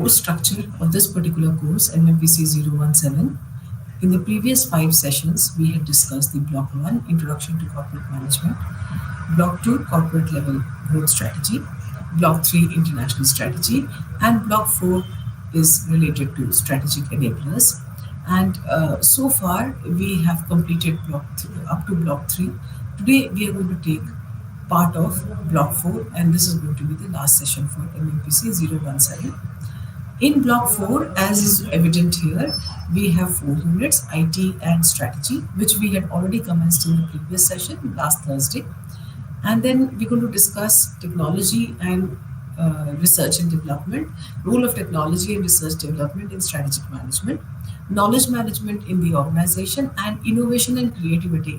course structure of this particular course, MMPC 017. In the previous 5 sessions, we had discussed the Block 1, Introduction to Corporate Management, Block 2, Corporate Level Growth Strategy, Block 3, International Strategy, and Block 4 is related to Strategic Enablers. And so far, we have completed up to Block 3. Today, we are going to take part of Block 4, and this is going to be the last session for MMPC 017. In Block 4, as is evident here, we have 4 units, IT and strategy, which we had already commenced in the previous session last Thursday. And then we're going to discuss technology and research and development, role of technology and research development in strategic management, knowledge management in the organization, and innovation and creativity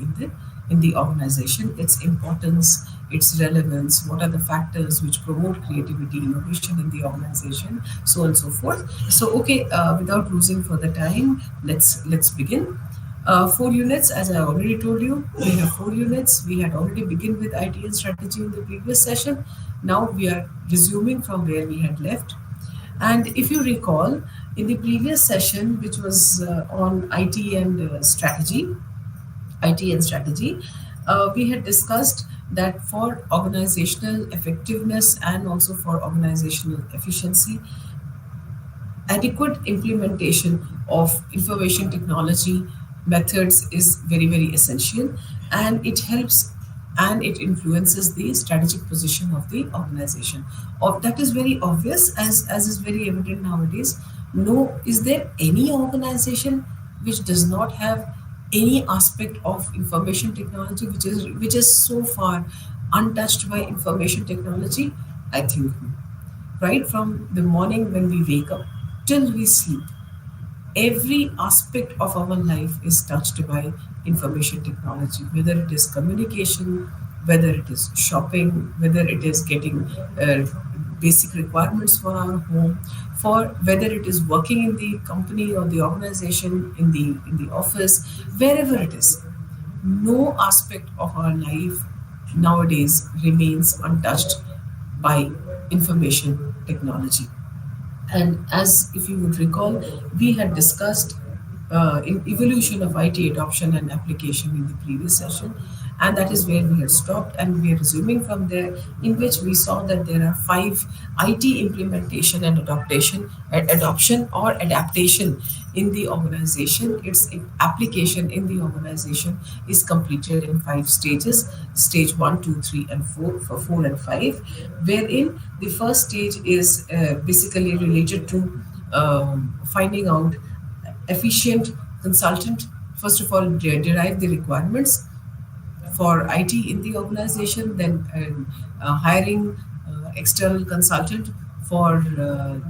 in the organization, its importance, its relevance, what are the factors which promote creativity, innovation in the organization, so on and so forth. So, okay, without losing further time, let's begin. 4 units, as I already told you, we have 4 units. We had already begun with IT and strategy in the previous session. Now we are resuming from where we had left. And if you recall, in the previous session, which was on IT and strategy, we had discussed that for organizational effectiveness and also for organizational efficiency, adequate implementation of information technology methods is very, very essential, and it helps and it influences the strategic position of the organization. That is very obvious, as is very evident nowadays. No, is there any organization which does not have any aspect of information technology which is so far untouched by information technology? I think no. Right from the morning when we wake up till we sleep, every aspect of our life is touched by information technology, whether it is communication, whether it is shopping, whether it is getting basic requirements for our home, for whether it is working in the company or the organization, in the office, wherever it is. No aspect of our life nowadays remains untouched by information technology. And as if you would recall, we had discussed in evolution of IT adoption and application in the previous session, and that is where we had stopped, and we are resuming from there, in which we saw that there are 5 IT implementation and adoption or adaptation in the organization. Its application in the organization is completed in 5 stages: stage 1, 2, 3, and 4, for 4 and 5, wherein the first stage is basically related to finding out efficient consultant. First of all, derive the requirements for IT in the organization, then hiring external consultant for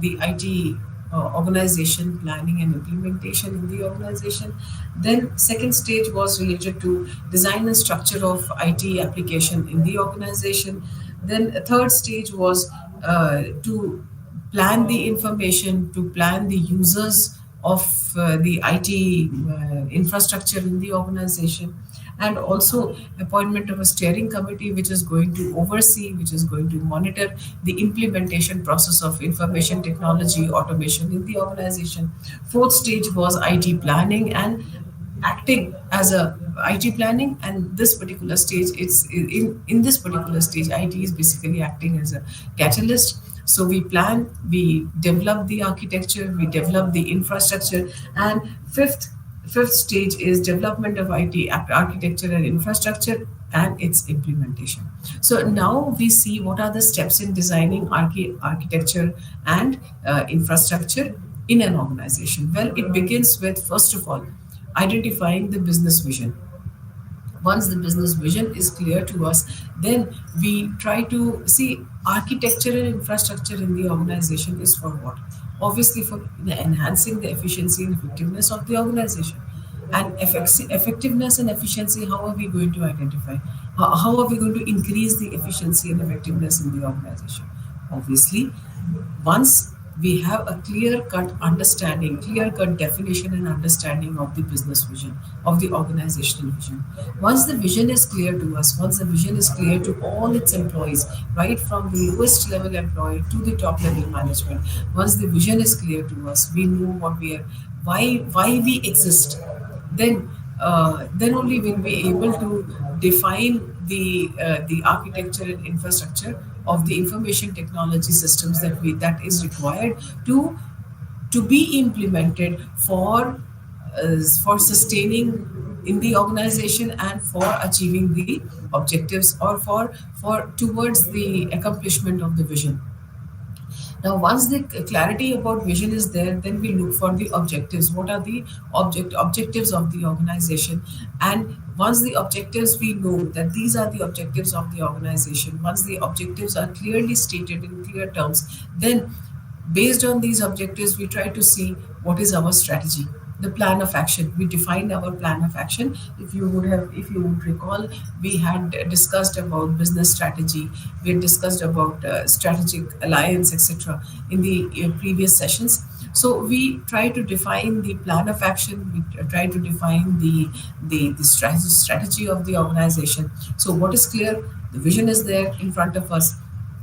the IT organization planning and implementation in the organization. Then second stage was related to design and structure of IT application in the organization. Then a third stage was to plan the information, to plan the users of the IT infrastructure in the organization, and also appointment of a steering committee which is going to oversee, which is going to monitor the implementation process of information technology automation in the organization. Fourth stage was IT planning and acting as a IT planning, and this particular stage, it's in this particular stage, IT is basically acting as a catalyst. So we plan, we develop the architecture, we develop the infrastructure, and fifth stage is development of IT architecture and infrastructure and its implementation. So now we see what are the steps in designing architecture and infrastructure in an organization. Well, it begins with, first of all, identifying the business vision. Once the business vision is clear to us, then we try to see architecture and infrastructure in the organization is for what? Obviously, for enhancing the efficiency and effectiveness of the organization. And effectiveness and efficiency, how are we going to identify? How are we going to increase the efficiency and effectiveness in the organization? Obviously, once we have a clear cut understanding, clear cut definition and understanding of the business vision, of the organizational vision. Once the vision is clear to us, once the vision is clear to all its employees, right from the lowest level employee to the top level management, once the vision is clear to us, we know what we are, why we exist, then only will be able to define the architecture and infrastructure of the information technology systems that is required to be implemented for sustaining in the organization and for achieving the objectives, or for towards the accomplishment of the vision. Now, once the clarity about vision is there, then we look for the objectives. What are the objectives of the organization? And once the objectives, we know that these are the objectives of the organization. Once the objectives are clearly stated in clear terms, then based on these objectives, we try to see what is our strategy, the plan of action. We defined our plan of action. If you would recall, we had discussed about business strategy, we had discussed about strategic alliance, etc., in the previous sessions. So we try to define the plan of action, we try to define the strategy of the organization. So what is clear, the vision is there in front of us,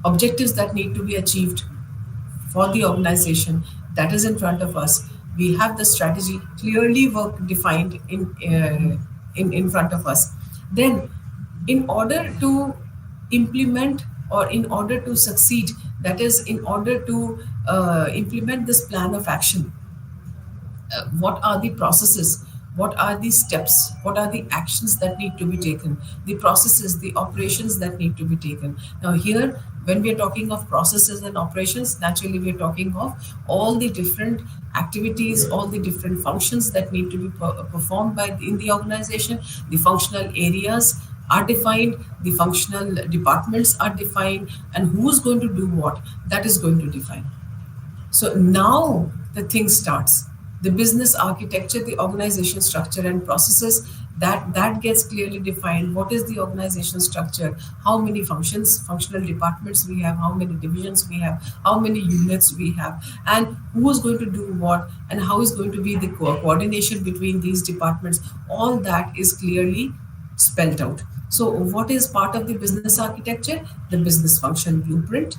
objectives that need to be achieved for the organization, that is in front of us. We have the strategy clearly work defined in front of us. Then, in order to implement, or in order to succeed, that is, in order to implement this plan of action, what are the processes, what are the steps, what are the actions that need to be taken, the processes, the operations that need to be taken. Now here, when we are talking of processes and operations, naturally we are talking of all the different activities, all the different functions that need to be performed by in the organization. The functional areas are defined, the functional departments are defined, and who's going to do what, that is going to define. So now the thing starts. The business architecture, the organization structure and processes, that gets clearly defined. What is the organization structure? How many functions, functional departments we have? How many divisions we have? How many units we have? And who is going to do what? And how is going to be the coordination between these departments? All that is clearly spelled out. So, what is part of the business architecture? The business function blueprint.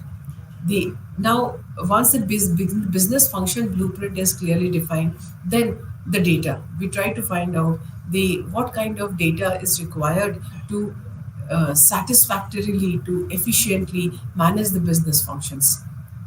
The now once the business function blueprint is clearly defined, then the data, we try to find out the what kind of data is required to satisfactorily, to efficiently manage the business functions.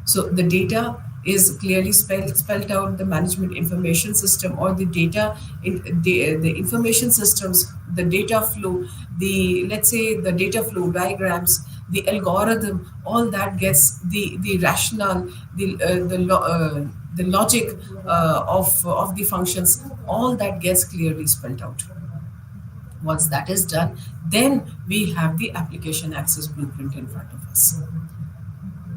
So the data is clearly spelled out, the management information system, or the data in the information systems, the data flow, the, let's say, the data flow diagrams, the algorithm, all that gets the rationale, the logic of the functions, all that gets clearly spelled out. Once that is done, then we have the application access blueprint in front of us.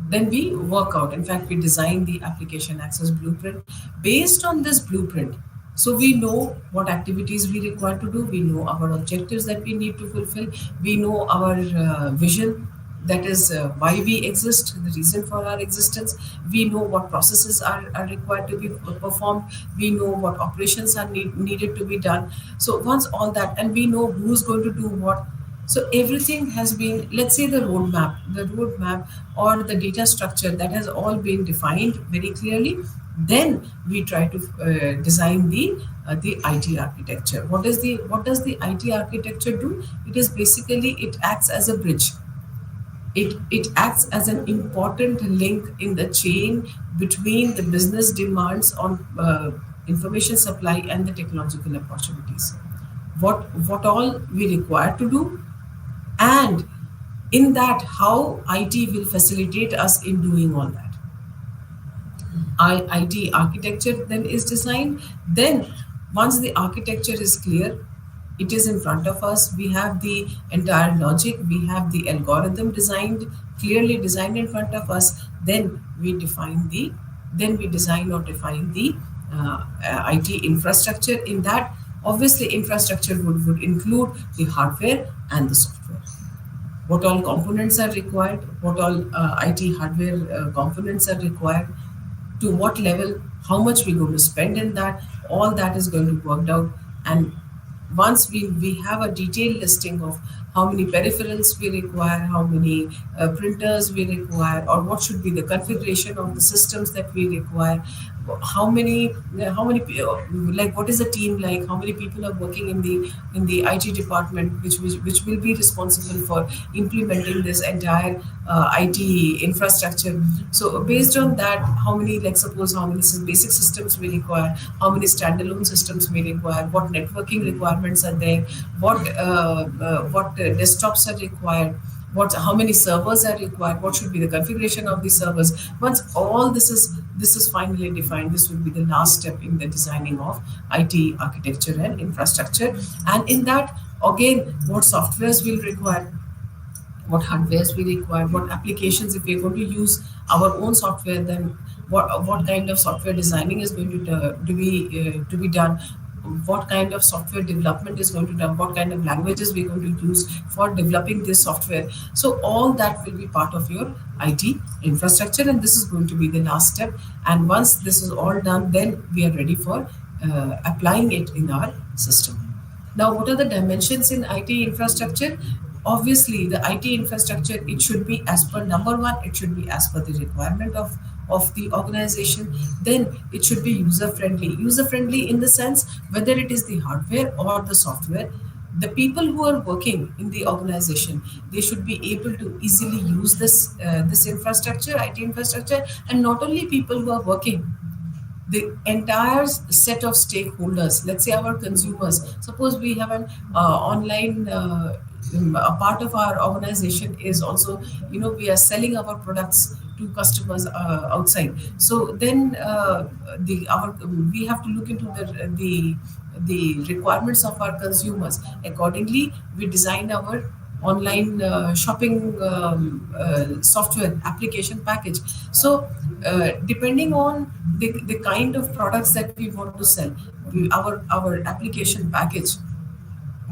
Then we work out, in fact, we design the application access blueprint based on this blueprint. So we know what activities we require to do, we know our objectives that we need to fulfill, we know our vision, that is why we exist, the reason for our existence. We know what processes are required to be performed, we know what operations are needed to be done. So once all that, and we know who's going to do what, so everything has been, let's say, the roadmap or the data structure, that has all been defined very clearly. Then we try to design the IT architecture. What does the IT architecture do? It is basically, it acts as a bridge. It acts as an important link in the chain between the business demands on information supply and the technological opportunities. What all we require to do, and in that, how IT will facilitate us in doing all that. IT architecture then is designed. Then once the architecture is clear, it is in front of us, we have the entire logic, we have the algorithm clearly designed in front of us. Then we design or define the IT infrastructure. In that, obviously, infrastructure would include the hardware and the software. What all components are required, what all IT hardware components are required, to what level, how much we're going to spend in that, all that is going to be worked out. And once we have a detailed listing of how many peripherals we require, how many printers we require, or what should be the configuration of the systems that we require, how many like what is the team like, how many people are working in the IT department, which will be responsible for implementing this entire IT infrastructure. So based on that, how many, like suppose how many basic systems we require, how many standalone systems we require, what networking requirements are there, what desktops are required, what how many servers are required, what should be the configuration of the servers. Once all this is finally defined, this will be the last step in the designing of IT architecture and infrastructure. And in that, again, what softwares will require, what hardwares we require, what applications. If we're going to use our own software, then what kind of software designing is going to be done, what kind of software development is going to be done, what kind of languages we're going to use for developing this software. So all that will be part of your IT infrastructure, and this is going to be the last step. And once this is all done, then we are ready for applying it in our system. Now, what are the dimensions in IT infrastructure? Obviously, the IT infrastructure, it should be as per number one, it should be as per the requirement of the organization. Then it should be user friendly. User friendly in the sense whether it is the hardware or the software. The people who are working in the organization, they should be able to easily use this infrastructure, IT infrastructure, and not only people who are working, the entire set of stakeholders, let's say our consumers. Suppose we have an online a part of our organization is also, we are selling our products to customers outside. So then the our we have to look into the requirements of our consumers. Accordingly, we design our online shopping software application package. So depending on the kind of products that we want to sell, our application package,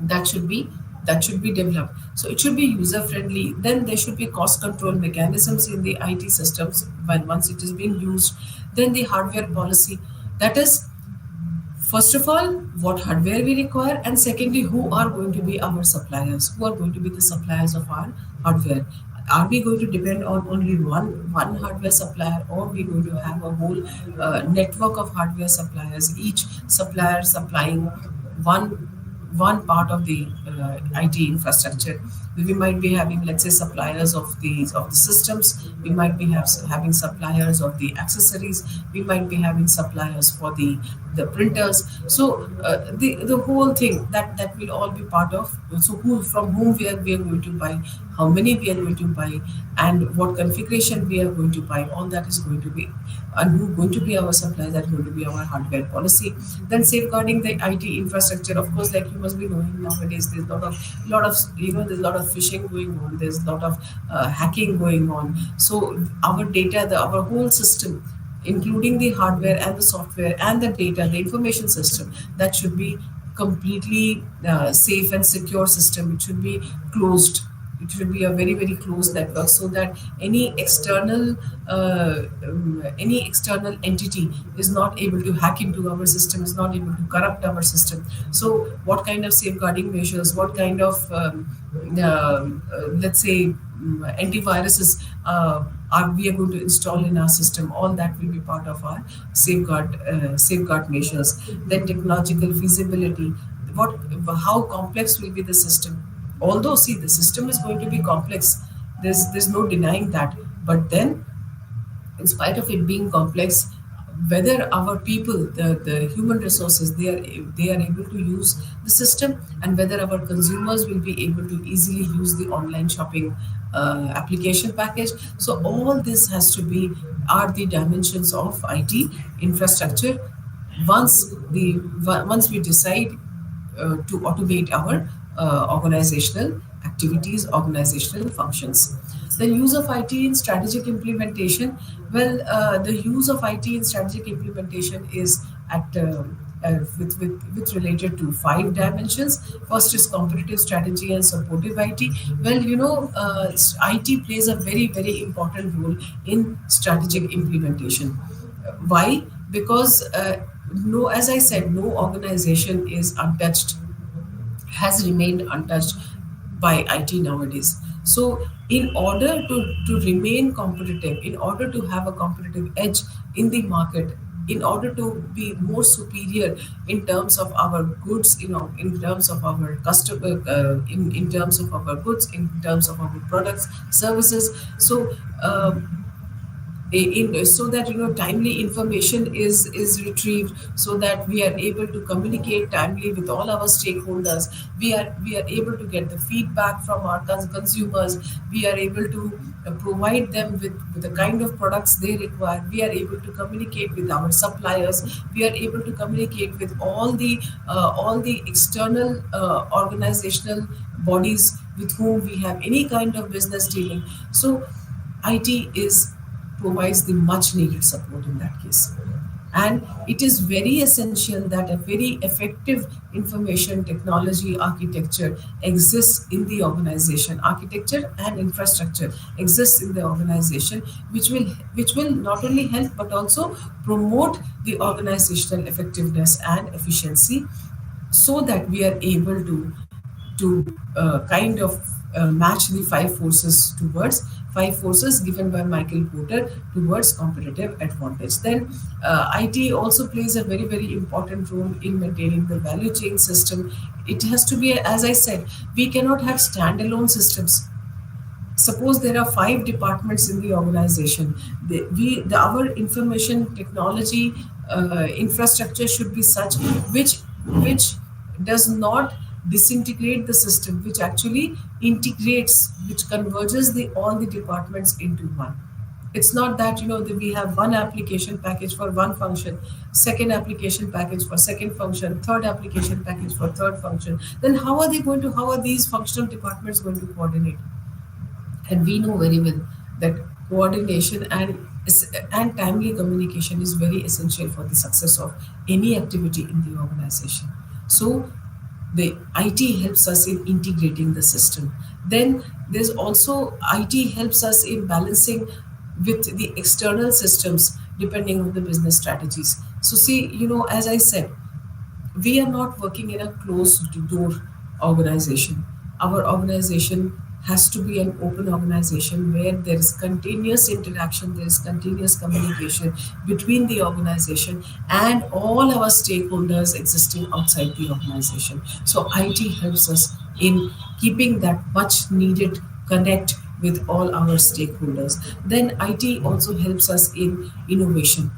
that should be that should be developed. So it should be user friendly. Then there should be cost control mechanisms in the IT systems when once it is being used. Then the hardware policy, that is, first of all, what hardware we require, and secondly, who are going to be our suppliers? Who are going to be the suppliers of our hardware? Are we going to depend on only one hardware supplier, or we going to have a whole network of hardware suppliers, each supplier supplying one one part of the IT infrastructure? We might be having, let's say, suppliers of the systems. We might be having suppliers of the accessories. We might be having suppliers for the printers. So the whole thing, that will all be part of. So who from whom we are going to buy, how many we are going to buy, and what configuration we are going to buy. All that is going to be, and who going to be our suppliers. That going to be our hardware policy. Then safeguarding the IT infrastructure. Of course, like you must be knowing nowadays, there's a lot of there's a lot of phishing going on. There's a lot of hacking going on. So our data, our whole system, including the hardware and the software and the data, the information system, that should be completely safe and secure system. It should be closed. It should be a very very closed network, so that any external entity is not able to hack into our system, is not able to corrupt our system. So what kind of safeguarding measures, what kind of let's say antiviruses are we are going to install in our system? All that will be part of our safeguard measures. Then technological feasibility. What How complex will be the system? Although, see, the system is going to be complex, there's no denying that. But then, in spite of it being complex, whether our people, the human resources, they are able to use the system, and whether our consumers will be able to easily use the online shopping application package. So all this has to be, are the dimensions of IT infrastructure. Once we decide to automate our organizational activities, organizational functions. The use of IT in strategic implementation. Well, the use of IT in strategic implementation is at with related to five dimensions. First is competitive strategy and supportive IT. Well, IT plays a very very important role in strategic implementation. Why? Because no, as I said, no organization is untouched, has remained untouched by IT nowadays. So, in order to remain competitive, in order to have a competitive edge in the market, in order to be more superior in terms of our goods, in terms of our customer, in terms of our goods, in terms of our products, services. So, so that timely information is retrieved, so that we are able to communicate timely with all our stakeholders. We are able to get the feedback from our consumers. We are able to provide them with the kind of products they require. We are able to communicate with our suppliers. We are able to communicate with all the external organizational bodies with whom we have any kind of business dealing. So IT is provides the much needed support in that case. And it is very essential that a very effective information technology architecture exists in the organization. Architecture and infrastructure exists in the organization, which will not only help but also promote the organizational effectiveness and efficiency, so that we are able to kind of match the five forces given by Michael Porter towards competitive advantage. Then IT also plays a very very important role in maintaining the value chain system. It has to be, as I said, we cannot have standalone systems. Suppose there are five departments in the organization. Our information technology infrastructure should be such which does not disintegrate the system, which actually integrates, which converges the all the departments into one. It's not that that we have one application package for one function, second application package for second function, third application package for third function. Then how are these functional departments going to coordinate? And we know very well that coordination and timely communication is very essential for the success of any activity in the organization. So the IT helps us in integrating the system. Then there's also IT helps us in balancing with the external systems depending on the business strategies. So see, as I said, we are not working in a closed door organization. Our organization has to be an open organization where there is continuous interaction, there is continuous communication between the organization and all our stakeholders existing outside the organization. So IT helps us in keeping that much needed connect with all our stakeholders. Then IT also helps us in innovation.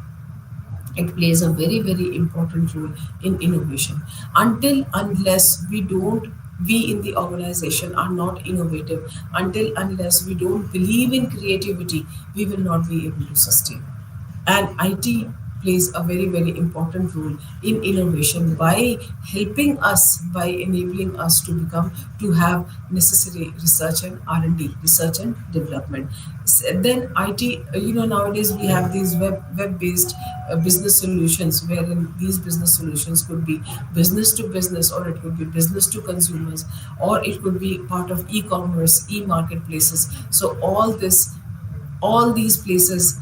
It plays a very very important role in innovation. Until unless we in the organization are not innovative, until unless we don't believe in creativity, we will not be able to sustain. And IT plays a very very important role in innovation by helping us, by enabling us to have necessary research and R&D, research and development. Then IT, nowadays we have these web based business solutions, wherein these business solutions could be business to business, or it could be business to consumers, or it could be part of e-commerce, e-marketplaces. So all these places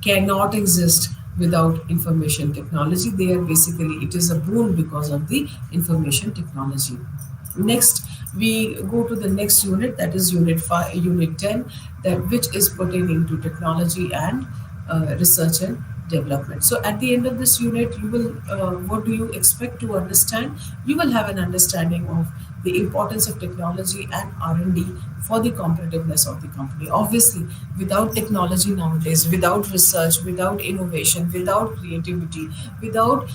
cannot exist without information technology. They are basically, it is a boon because of the information technology. Next, we go to the next unit, that is unit 5, unit 10, that which is pertaining to technology and research and development. So at the end of this unit, you will what do you expect to understand? You will have an understanding of the importance of technology and R&D for the competitiveness of the company. Obviously, without technology nowadays, without research, without innovation, without creativity, without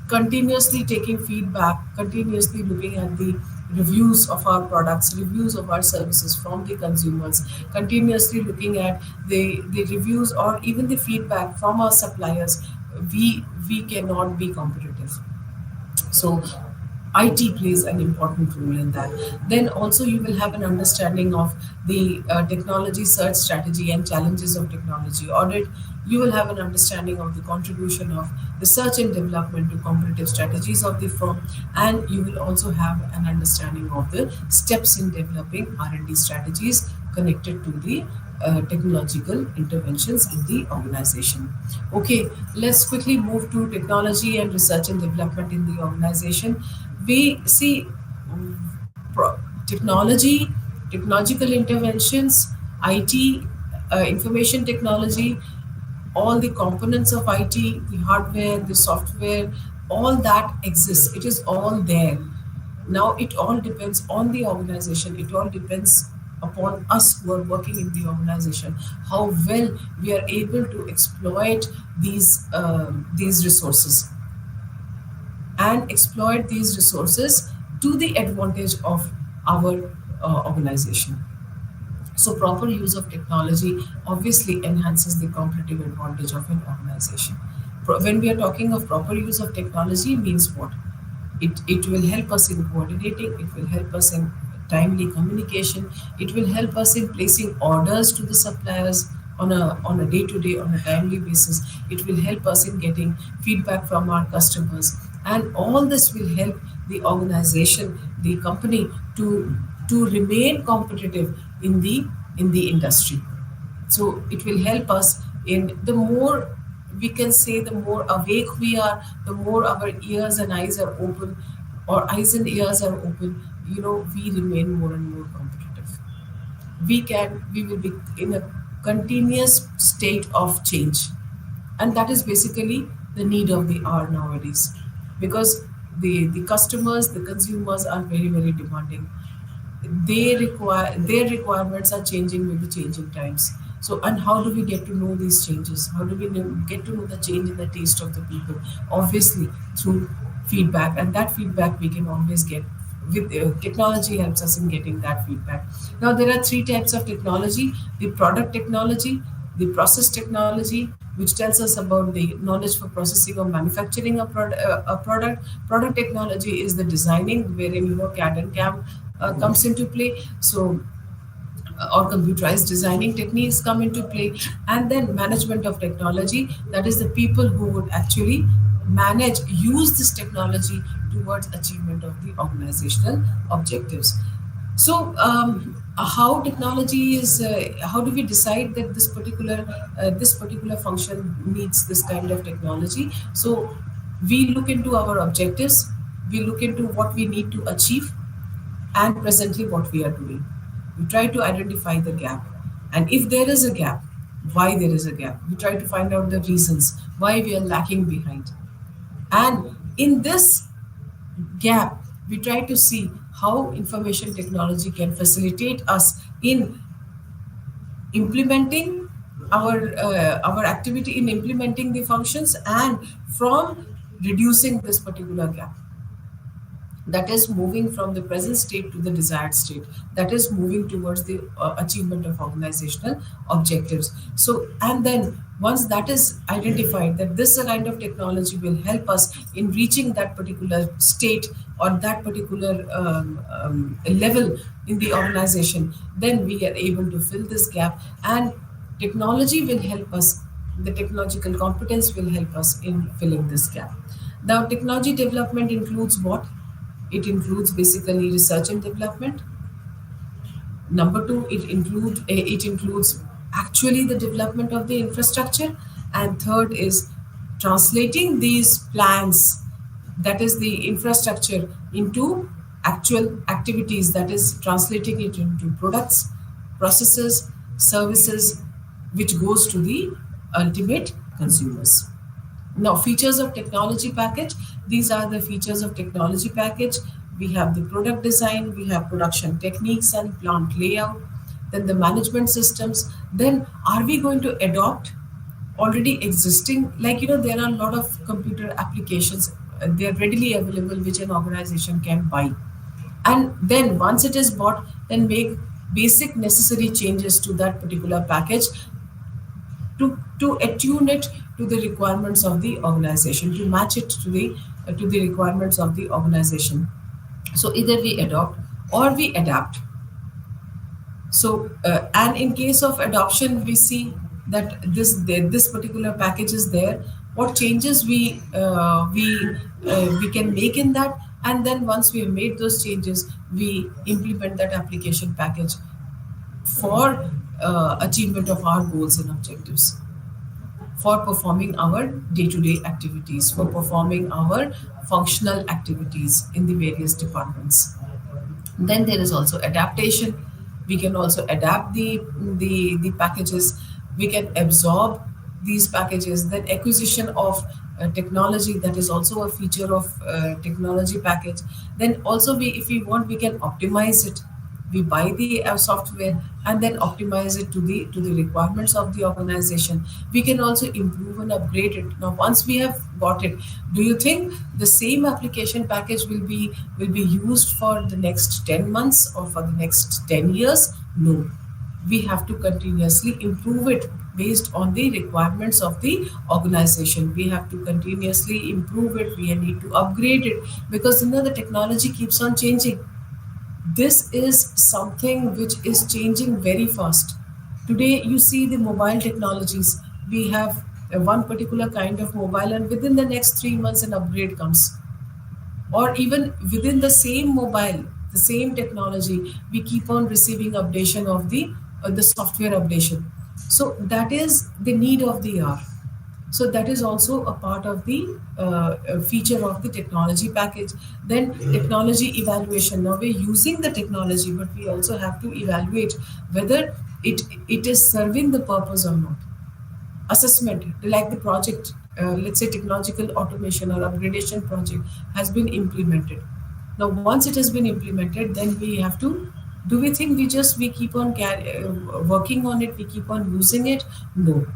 continuously taking feedback, continuously looking at the reviews of our products, reviews of our services from the consumers, continuously looking at the reviews or even the feedback from our suppliers, we cannot be competitive. So IT plays an important role in that. Then also you will have an understanding of the technology search strategy and challenges of technology audit. You will have an understanding of the contribution of research and development to competitive strategies of the firm, and you will also have an understanding of the steps in developing R&D strategies connected to the technological interventions in the organization. Okay, let's quickly move to technology and research and development in the organization. We see technology, technological interventions, IT, information technology, all the components of IT, the hardware, the software, all that exists. It is all there. Now it all depends on the organization. It all depends upon us who are working in the organization, how well we are able to exploit these resources and exploit these resources to the advantage of our organization. So, proper use of technology obviously enhances the competitive advantage of an organization. When we are talking of proper use of technology, means what? It will help us in coordinating, it will help us in timely communication, it will help us in placing orders to the suppliers on a day to day, on a timely basis. It will help us in getting feedback from our customers, and all this will help the organization, the company, to remain competitive in the industry. So it will help us in the more, we can say, the more awake we are, the more our ears and eyes are open, or eyes and ears are open, we remain more and more competitive. We will be in a continuous state of change, and that is basically the need of the hour nowadays, because the customers, the consumers are very, very demanding. Their requirements are changing with the changing times. So, and how do we get to know these changes? How do we get to know the change in the taste of the people? Obviously through feedback, and that feedback we can always get with technology. Helps us in getting that feedback. Now there are three types of technology: the product technology, the process technology, which tells us about the knowledge for processing or manufacturing a product. Product technology is the designing, wherein CAD and CAM comes into play. So or computerized designing techniques come into play. And then management of technology, that is the people who would actually use this technology towards achievement of the organizational objectives. So how technology is how do we decide that this particular function needs this kind of technology? So we look into our objectives, we look into what we need to achieve, and presently what we are doing. We try to identify the gap. And if there is a gap, why there is a gap? We try to find out the reasons why we are lacking behind. And in this gap, we try to see how information technology can facilitate us in implementing our activity, in implementing the functions, and from reducing this particular gap, that is moving from the present state to the desired state, that is moving towards the achievement of organizational objectives. So, and then once that is identified, that this kind of technology will help us in reaching that particular state or that particular level in the organization, then we are able to fill this gap, and technology will help us, the technological competence will help us in filling this gap. Now technology development includes what? It includes basically research and development. Number two, it includes actually the development of the infrastructure, and third is translating these plans, that is the infrastructure, into actual activities, that is translating it into products, processes, services, which goes to the ultimate consumers. Now, features of technology package. These are the features of technology package. We have the product design, we have production techniques and plant layout, then the management systems. Then, are we going to adopt already existing? Like, there are a lot of computer applications, they are readily available, which an organization can buy. And then, once it is bought, then make basic necessary changes to that particular package to attune it to the requirements of the organization, to match it to the requirements of the organization. So either we adopt or we adapt. So and in case of adoption, we see that this particular package is there. What changes we can make in that, and then once we have made those changes, we implement that application package for achievement of our goals and objectives, for performing our day-to-day activities, for performing our functional activities in the various departments. Then there is also adaptation. We can also adapt the packages. We can absorb these packages. Then acquisition of technology, that is also a feature of technology package. Then also we, if we want, we can optimize it. We buy the software and then optimize it to the requirements of the organization. We can also improve and upgrade it. Now once we have got it, do you think the same application package will be used for the next 10 months or for the next 10 years? No, we have to continuously improve it based on the requirements of the organization. We have to continuously improve it, we need to upgrade it, because the technology keeps on changing. This is something which is changing very fast. Today, you see the mobile technologies. We have one particular kind of mobile, and within the next 3 months, an upgrade comes. Or even within the same mobile, the same technology, we keep on receiving updation of the software updation. So that is the need of the hour. So that is also a part of the feature of the technology package. Then technology evaluation. Now we're using the technology, but we also have to evaluate whether it is serving the purpose or not. Assessment, like the project, let's say technological automation or upgradation project has been implemented. Now once it has been implemented, then we have to, do we think we keep on working on it, we keep on using it? No,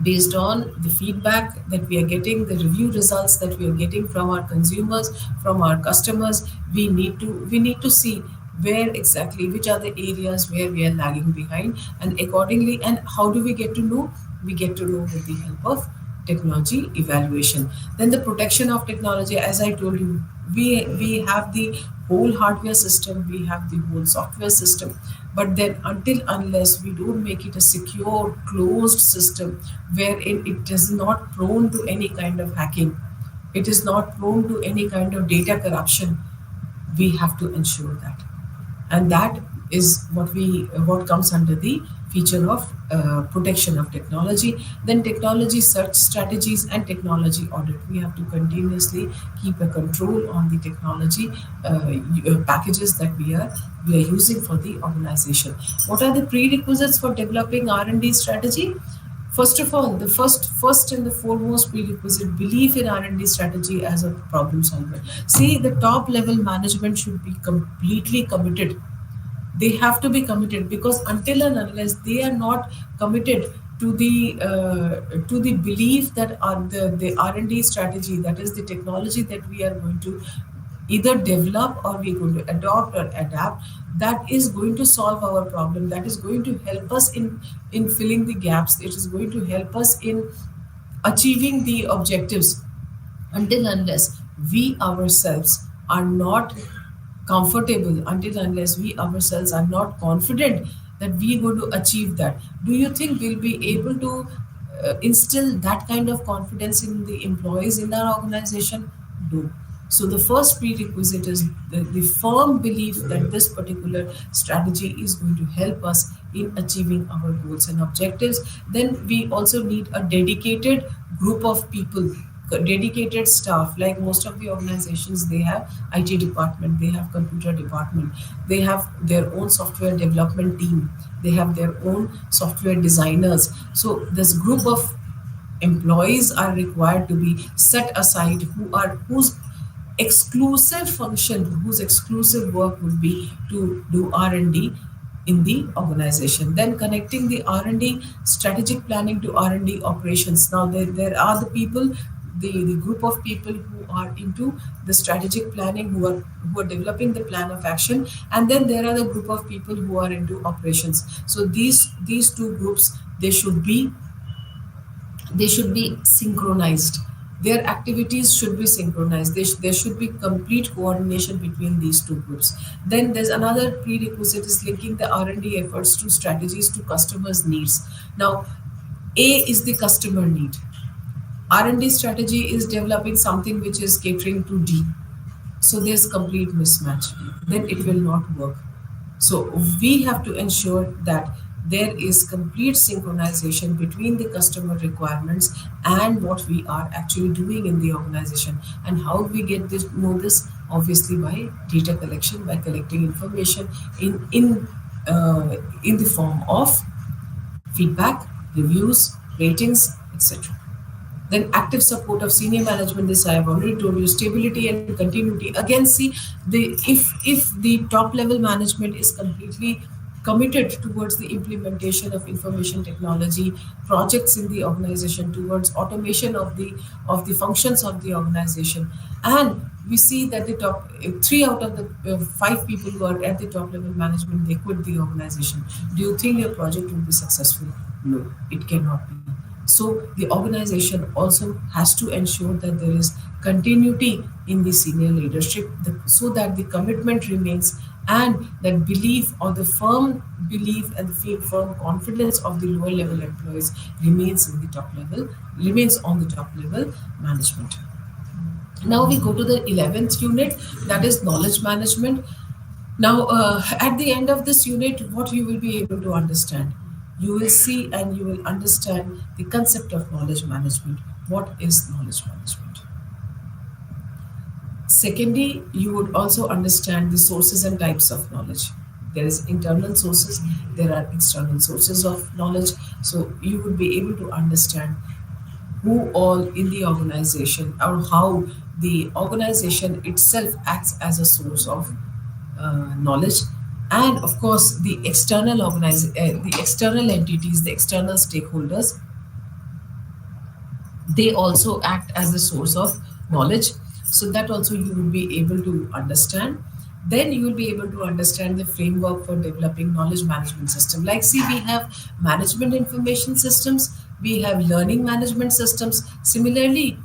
based on the feedback that we are getting, the review results that we are getting from our consumers, from our customers, we need to see where exactly, which are the areas where we are lagging behind, and accordingly, and how do we get to know? We get to know with the help of technology evaluation. Then the protection of technology, as I told you, we have the whole hardware system, we have the whole software system, but then until unless we don't make it a secure closed system wherein it is not prone to any kind of hacking, it is not prone to any kind of data corruption, we have to ensure that. And that is what comes under the feature of protection of technology. Then technology search strategies and technology audit, we have to continuously keep a control on the technology packages that we are using for the organization. What are the prerequisites for developing R&D strategy? First of all, the first and the foremost prerequisite, belief in R&D strategy as a problem solver. See, the top level management should be completely committed. They have to be committed, because until and unless they are not committed to the belief that the R&D strategy, that is the technology that we are going to either develop or we're going to adopt or adapt, that is going to solve our problem, that is going to help us in filling the gaps, it is going to help us in achieving the objectives. Until unless we ourselves are not comfortable, until unless we ourselves are not confident that we're going to achieve that, do you think we'll be able to instill that kind of confidence in the employees in our organization? No. So the first prerequisite is the firm belief that this particular strategy is going to help us in achieving our goals and objectives. Then we also need a dedicated group of people, dedicated staff. Like most of the organizations, they have IT department, they have computer department, they have their own software development team, they have their own software designers. So this group of employees are required to be set aside, whose exclusive function, whose exclusive work would be to do R&D in the organization. Then connecting the R&D strategic planning to R&D operations. Now there are the people, the group of people who are into the strategic planning, who are developing the plan of action, and then there are the group of people who are into operations. So these two groups, they should be synchronized. Their activities should be synchronized. There should be complete coordination between these two groups. Then there's another prerequisite, is linking the R&D efforts to strategies to customers' needs. Now, A is the customer need. R&D strategy is developing something which is catering to D. So there's complete mismatch. Then it will not work. So we have to ensure that there is complete synchronization between the customer requirements and what we are actually doing in the organization. And how we get this know this? Obviously by data collection, by collecting information in the form of feedback, reviews, ratings, etc. Then active support of senior management, this I have already told you. Stability and continuity. Again, see, the if the top level management is completely committed towards the implementation of information technology projects in the organization, towards automation of the functions of the organization, and we see that the top three out of the five people who are at the top level management, they quit the organization. Do you think your project will be successful? No, it cannot be. So the organization also has to ensure that there is continuity in the senior leadership, so that the commitment remains, and that belief, or the firm belief and the firm confidence of the lower level employees remains in the top level, remains on the top level management. Now we go to the 11th unit, that is knowledge management. Now, at the end of this unit, what you will be able to understand? You will see and you will understand the concept of knowledge management. What is knowledge management? Secondly, you would also understand the sources and types of knowledge. There is internal sources, there are external sources of knowledge. So you would be able to understand who all in the organization, or how the organization itself acts as a source of knowledge. And of course the external entities, the external stakeholders, they also act as a source of knowledge. So that also you will be able to understand. Then you will be able to understand the framework for developing knowledge management system. Like, see, we have management information systems, we have learning management systems. Similarly,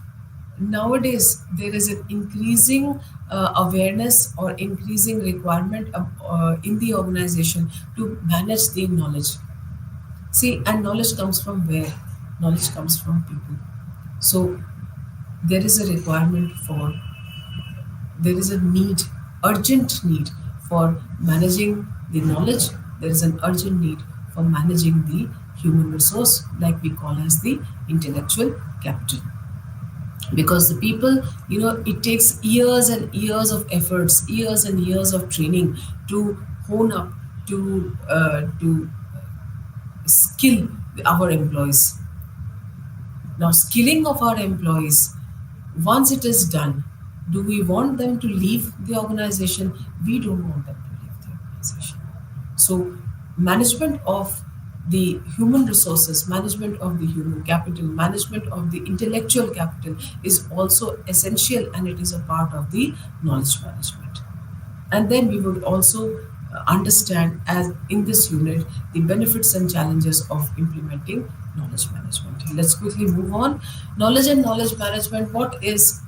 nowadays there is an increasing awareness or increasing requirement in the organization to manage the knowledge. See, and knowledge comes from where? Knowledge comes from people. So there is a requirement for, there is a need, urgent need for managing the knowledge. There is an urgent need for managing the human resource, like we call as the intellectual capital. Because the people, it takes years and years of efforts, years and years of training to hone up, to skill our employees. Now, skilling of our employees, once it is done, do we want them to leave the organization? We don't want them to leave the organization. So, management of the human resources, management of the human capital, management of the intellectual capital is also essential, and it is a part of the knowledge management. And then we would also understand, as in this unit, the benefits and challenges of implementing knowledge management. Let's quickly move on. Knowledge and knowledge management. What is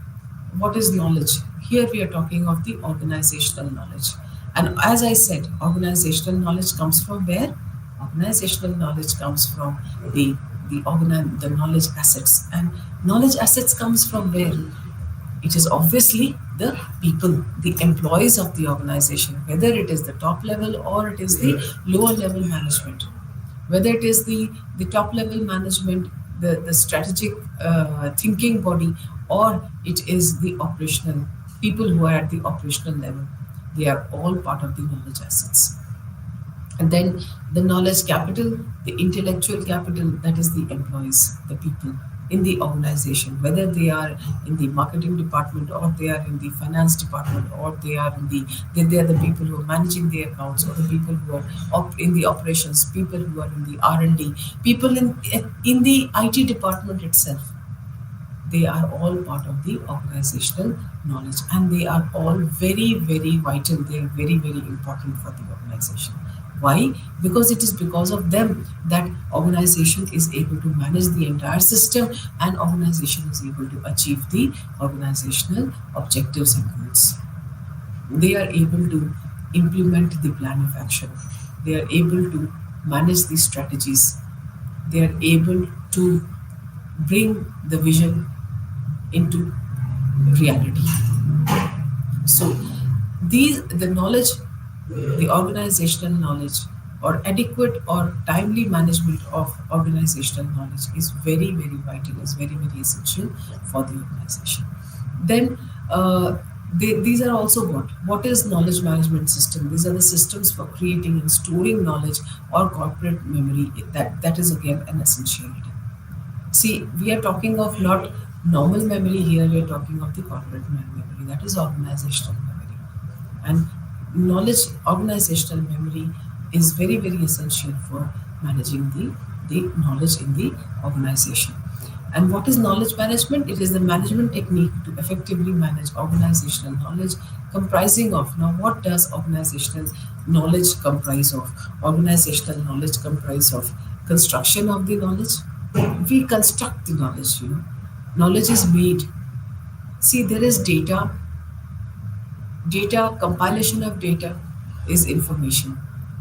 knowledge? Here we are talking of the organizational knowledge. And as I said, organizational knowledge comes from where? Organizational knowledge comes from the knowledge assets. And knowledge assets comes from where? It is obviously the people, the employees of the organization, whether it is the top level or it is the lower level management, whether it is the top level management, the strategic thinking body, or it is the operational people who are at the operational level. They are all part of the knowledge assets. And then the knowledge capital, the intellectual capital, that is the employees, the people in the organization, whether they are in the marketing department, or they are in the finance department, or they are they are the people who are managing the accounts, or the people who are in the operations, people who are in the R&D, people in the IT department itself. They are all part of the organizational knowledge, and they are all very, very vital. They are very, very important for the organization. Why? Because it is because of them that organization is able to manage the entire system, and organization is able to achieve the organizational objectives and goals. They are able to implement the plan of action. They are able to manage the strategies. They are able to bring the vision into reality. So the knowledge, the organizational knowledge, or adequate or timely management of organizational knowledge is very, very vital, is very, very essential for the organization. Then these are also what is knowledge management system. These are the systems for creating and storing knowledge or corporate memory. That is again an essentiality. See, we are talking of not normal memory here, we are talking of the corporate memory, that is organizational memory. And knowledge, organizational memory is very, very essential for managing the knowledge in the organization. And what is knowledge management? It is the management technique to effectively manage organizational knowledge comprising of. Now, what does organizational knowledge comprise of? Organizational knowledge comprise of construction of the knowledge. We construct the knowledge, Knowledge is made. See, there is data, compilation of data is information.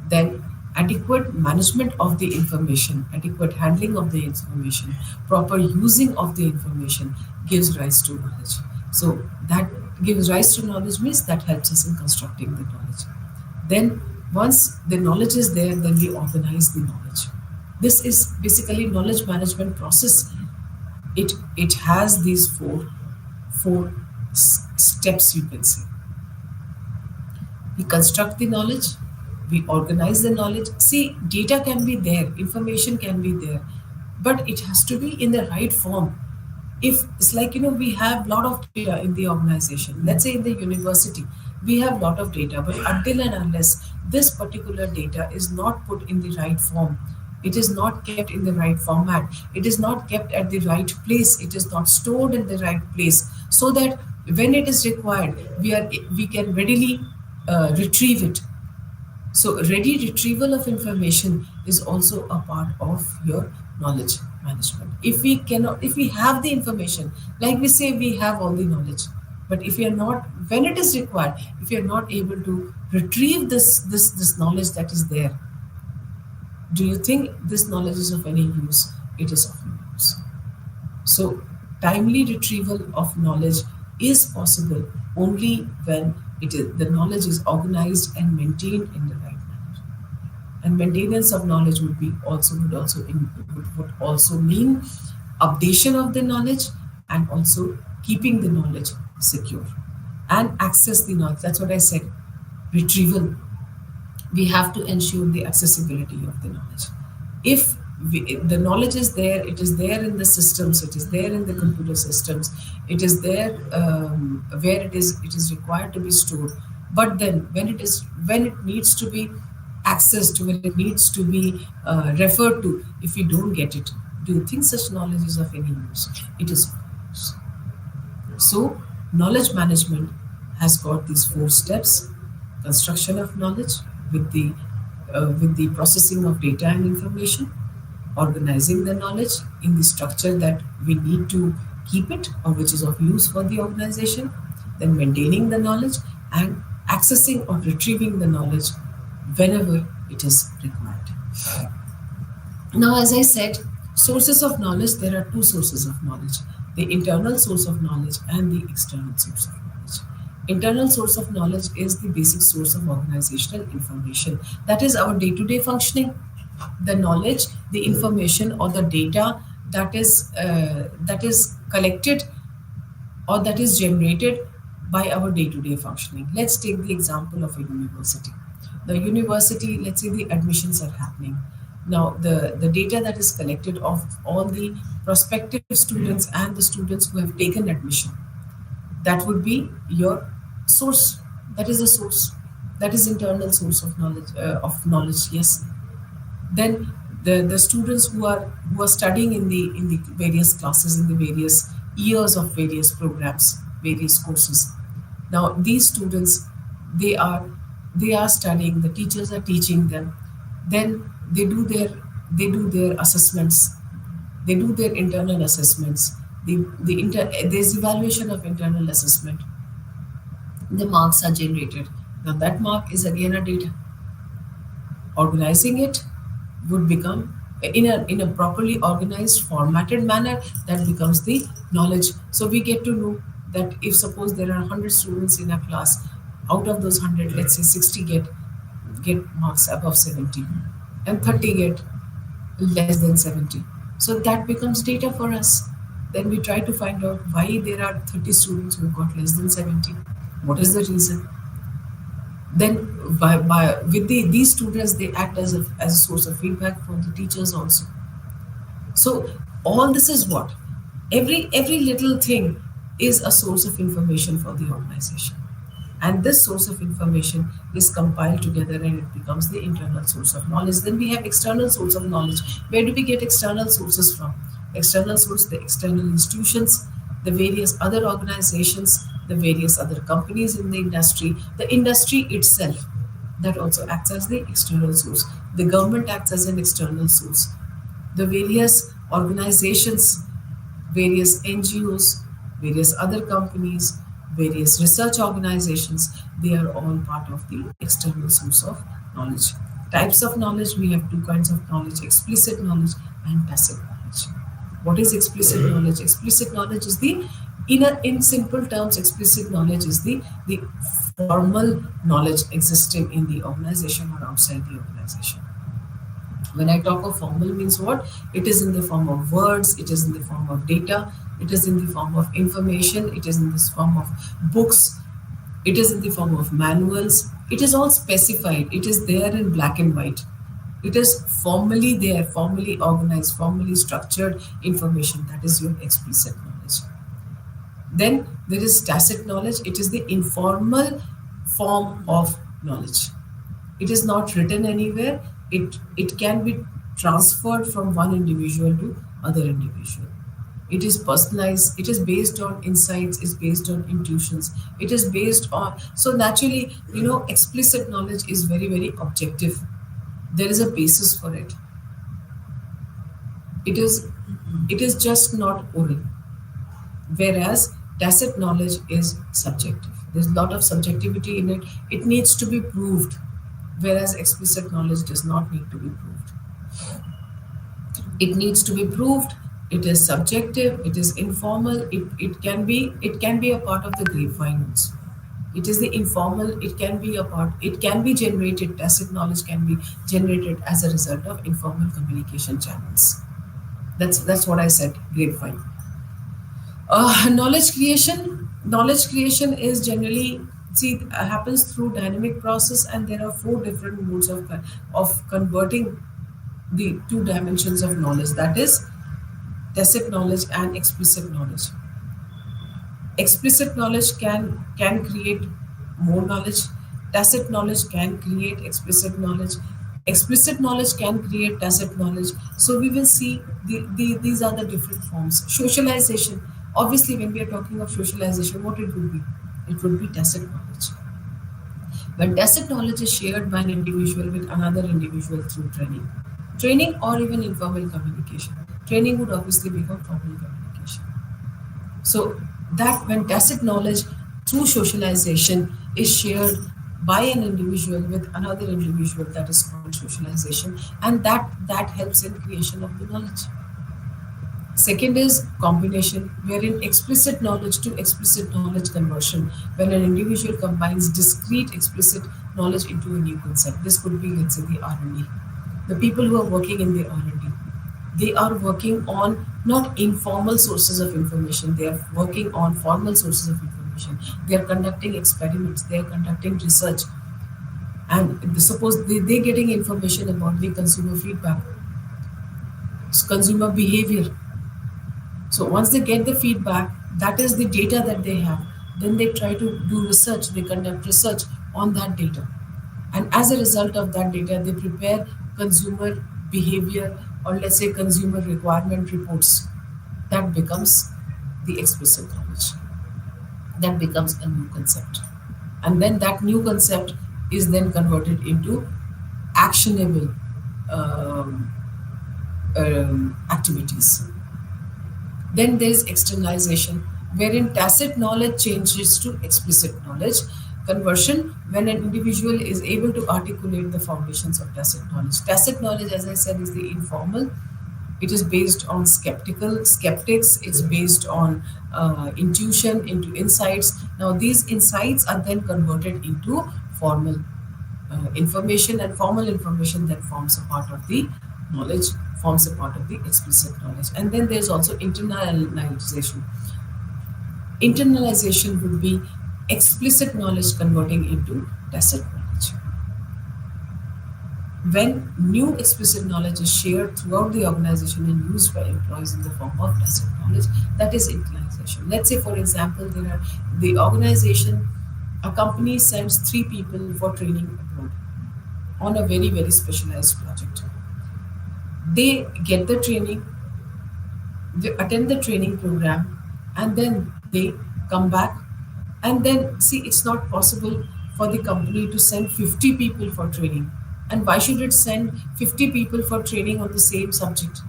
Then adequate management of the information, adequate handling of the information, proper using of the information gives rise to knowledge. So that gives rise to knowledge means that helps us in constructing the knowledge. Then once the knowledge is there, then we organize the knowledge. This is basically knowledge management process. It has these four steps, you can say. We construct the knowledge, we organize the knowledge. See, data can be there, information can be there, but it has to be in the right form. If it's like, we have a lot of data in the organization, let's say in the university, we have a lot of data, but until and unless this particular data is not put in the right form, it is not kept in the right format, it is not kept at the right place, it is not stored in the right place, so that when it is required, we can readily retrieve it. So ready retrieval of information is also a part of your knowledge management. If we have the information, like we say, we have all the knowledge, but if we are not, when it is required, if you are not able to retrieve this knowledge that is there, do you think this knowledge is of any use? It is of no use. So timely retrieval of knowledge is possible only when the knowledge is organized and maintained in the right manner. And maintenance of knowledge would also mean updation of the knowledge, and also keeping the knowledge secure and access the knowledge. That's what I said. Retrieval. We have to ensure the accessibility of the knowledge. If the knowledge is there, it is there in the systems, it is there in the computer systems, it is there where it is required to be stored. But then when it needs to be accessed, when it needs to be referred to, if we don't get it, do you think such knowledge is of any use? It is of no use. So knowledge management has got these four steps: construction of knowledge with the processing of data and information, organizing the knowledge in the structure that we need to keep it or which is of use for the organization, then maintaining the knowledge, and accessing or retrieving the knowledge whenever it is required. Now, as I said, sources of knowledge, there are two sources of knowledge: the internal source of knowledge and the external source of knowledge. Internal source of knowledge is the basic source of organizational information. That is our day-to-day functioning. The knowledge, the information, or the data that is collected or that is generated by our day-to-day functioning. Let's take the example of a university. The university, let's say the admissions are happening. Now, the data that is collected of all the prospective students and the students who have taken admission, that would be your source. That is the source. That is internal source of knowledge. Yes. Then the students who are studying in the various classes, in the various years of various programs, various courses. Now these students, they are studying, the teachers are teaching them, then they do their assessments, they do their internal assessments, there's evaluation of internal assessment, the marks are generated. Now that mark is again a data. Organizing it would become, in a properly organized, formatted manner, that becomes the knowledge. So we get to know that if suppose there are 100 students in a class, out of those 100, let's say 60 get marks above 70 and 30 get less than 70. So that becomes data for us. Then we try to find out why there are 30 students who got less than 70. What is the reason? Then with these students, they act as a source of feedback for the teachers also. So all this is what? Every little thing is a source of information for the organization. And this source of information is compiled together and it becomes the internal source of knowledge. Then we have external source of knowledge. Where do we get external sources from? External source, the external institutions, the various other organizations, the various other companies in the industry itself, that also acts as the external source. The government acts as an external source. The various organizations, various NGOs, various other companies, various research organizations, they are all part of the external source of knowledge. Types of knowledge, we have two kinds of knowledge: explicit knowledge and tacit knowledge. What is explicit knowledge? Explicit knowledge is in simple terms, explicit knowledge is the formal knowledge existing in the organization or outside the organization. When I talk of formal means what? It is in the form of words, it is in the form of data, it is in the form of information, it is in this form of books, it is in the form of manuals. It is all specified, it is there in black and white. It is formally there, formally organized, formally structured information. That is your explicit knowledge. Then there is tacit knowledge. It is the informal form of knowledge. It is not written anywhere. It can be transferred from one individual to other individual. It is personalized. It is based on insights. It's based on intuitions. It is based on, so naturally, explicit knowledge is very, very objective. There is a basis for it. It is just not oral. Whereas tacit knowledge is subjective. There's a lot of subjectivity in it. It needs to be proved, whereas explicit knowledge does not need to be proved. It needs to be proved. It is subjective. It is informal. It can be a part of the grapevine also. It is the informal. It can be a part. It can be generated. Tacit knowledge can be generated as a result of informal communication channels. That's what I said. Grapevine. Knowledge creation is generally happens through dynamic process, and there are four different modes of converting the two dimensions of knowledge, that is tacit knowledge and explicit knowledge. Explicit knowledge can create more knowledge. Tacit knowledge can create explicit knowledge. Explicit knowledge can create tacit knowledge. So we will see these are the different forms. Socialization. Obviously, when we are talking of socialization, what it would be? It would be tacit knowledge. When tacit knowledge is shared by an individual with another individual through training or even informal communication. Training would obviously become formal communication. So that when tacit knowledge through socialization is shared by an individual with another individual, that is called socialization, and that helps in creation of the knowledge. Second is combination, wherein explicit knowledge to explicit knowledge conversion, when an individual combines discrete explicit knowledge into a new concept. This could be, let's say, the R&D. The people who are working in the R&D, they are working on not informal sources of information, they are working on formal sources of information. They are conducting experiments, they are conducting research, and suppose they're getting information about the consumer feedback, consumer behavior. So once they get the feedback, that is the data that they have. Then they try to do research, they conduct research on that data. And as a result of that data, they prepare consumer behavior, or let's say consumer requirement reports. That becomes the explicit knowledge. That becomes a new concept. And then that new concept is then converted into actionable activities. Then there is externalization, wherein tacit knowledge changes to explicit knowledge conversion, when an individual is able to articulate the foundations of tacit knowledge. Tacit knowledge, as I said, is the informal. It is based on skeptics. It's based on intuition, into insights. Now these insights are then converted into formal information, and formal information that forms a part of the knowledge, forms a part of the explicit knowledge. And then there's also internalization. Internalization would be explicit knowledge converting into tacit knowledge. When new explicit knowledge is shared throughout the organization and used by employees in the form of tacit knowledge, that is internalization. Let's say, for example, there are the organization, a company sends 3 people for training abroad on a very, very specialized project. They get the training, they attend the training program, and then they come back. And then, see, it's not possible for the company to send 50 people for training. And why should it send 50 people for training on the same subject?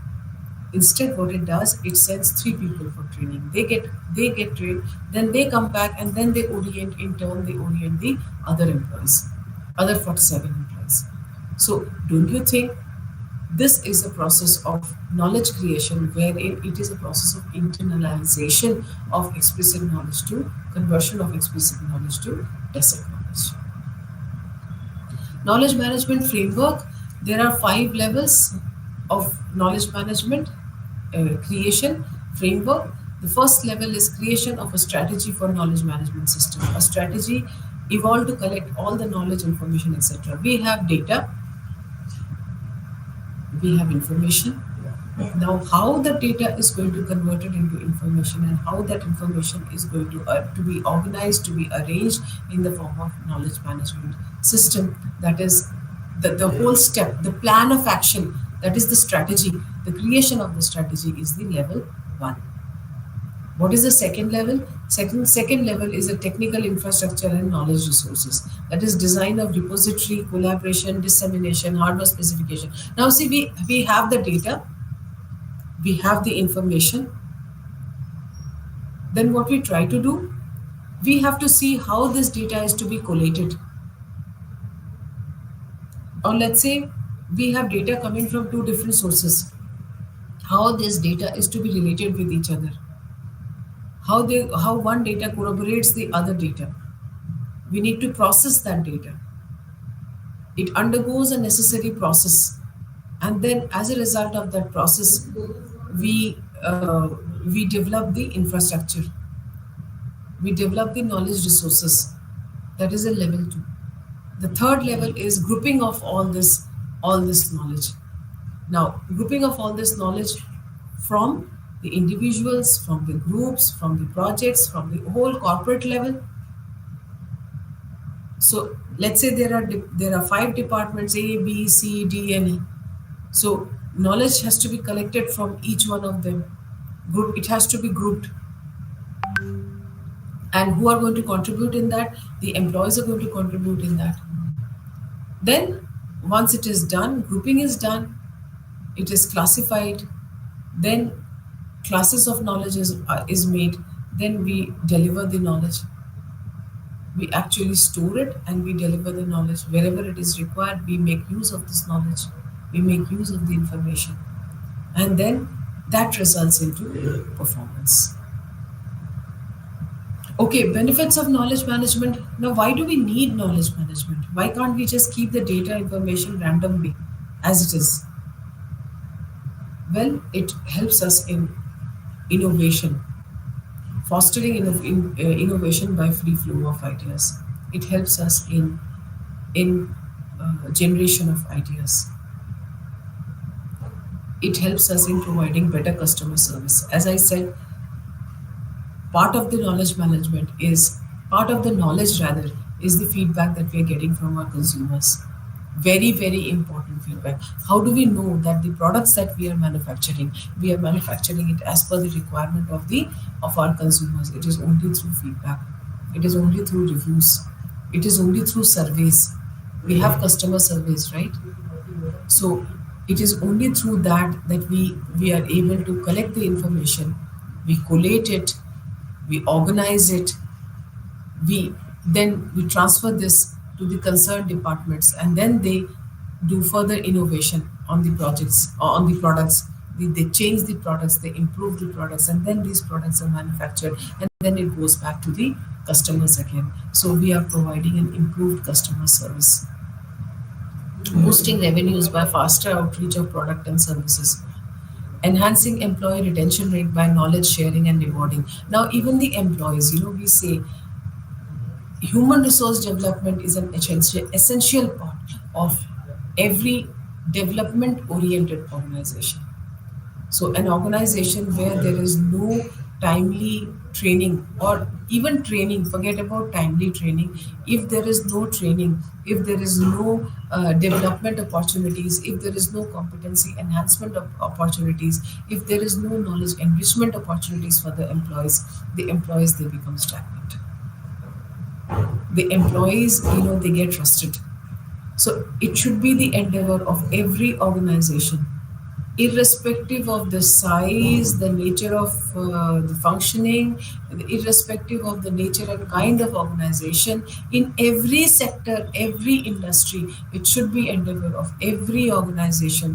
Instead, what it does, it sends 3 people for training. They get trained, then they come back, and then they orient, in turn they orient the other employees, other 47 employees. So don't you think this is a process of knowledge creation, wherein it is a process of internalization of explicit knowledge to conversion of explicit knowledge to tacit knowledge. Knowledge management framework. There are 5 levels of knowledge management creation framework. The first level is creation of a strategy for knowledge management system. A strategy evolved to collect all the knowledge, information, etc. We have data, we have information. Now, how the data is going to convert it into information, and how that information is going to be organized, to be arranged in the form of knowledge management system, that is the whole step, the plan of action, that is the strategy. The creation of the strategy is the level 1. What is the second level? Second level is a technical infrastructure and knowledge resources. That is design of repository, collaboration, dissemination, hardware specification. Now see, we have the data, we have the information. Then what we try to do, we have to see how this data is to be collated. Or let's say we have data coming from 2 different sources. How this data is to be related with each other. How one data corroborates the other data. We need to process that data. It undergoes a necessary process, and then as a result of that process, we develop the infrastructure. We develop the knowledge resources. That is a level 2. The third level is grouping of all this knowledge. Now, grouping of all this knowledge from the individuals, from the groups, from the projects, from the whole corporate level. So let's say there are 5 departments, A, B, C, D, and E. So knowledge has to be collected from each one of them. It has to be grouped. And who are going to contribute in that? The employees are going to contribute in that. Then once it is done, grouping is done, it is classified, then classes of knowledge is made, then we deliver the knowledge. We actually store it and we deliver the knowledge. Wherever it is required, we make use of this knowledge. We make use of the information. And then that results into performance. Okay, benefits of knowledge management. Now, why do we need knowledge management? Why can't we just keep the data information randomly as it is? Well, it helps us in innovation, fostering innovation by free flow of ideas. It helps us in generation of ideas. It helps us in providing better customer service. As I said, part of the knowledge is the feedback that we are getting from our consumers. Very, very important feedback. How do we know that the products that we are manufacturing it as per the requirement of our consumers? It is only through feedback. It is only through reviews. It is only through surveys. We have customer surveys, right? So it is only through that we are able to collect the information, we collate it, we organize it, we transfer this to the concerned departments, and then they do further innovation on the projects or on the products. They change the products, they improve the products, and then these products are manufactured, and then it goes back to the customers again. So we are providing an improved customer service. boosting revenues by faster outreach of product and services, enhancing employee retention rate by knowledge sharing and rewarding. Now, even the employees, we say human resource development is an essential part of every development oriented organization. So, an organization where there is no timely training or even training, forget about timely training, if there is no training, if there is no development opportunities, if there is no competency enhancement of opportunities, if there is no knowledge enrichment opportunities for the employees, they become stagnant. The employees, they get trusted. So, it should be the endeavor of every organization, irrespective of the size, the nature of the functioning, irrespective of the nature and kind of organization, in every sector, every industry, it should be endeavor of every organization,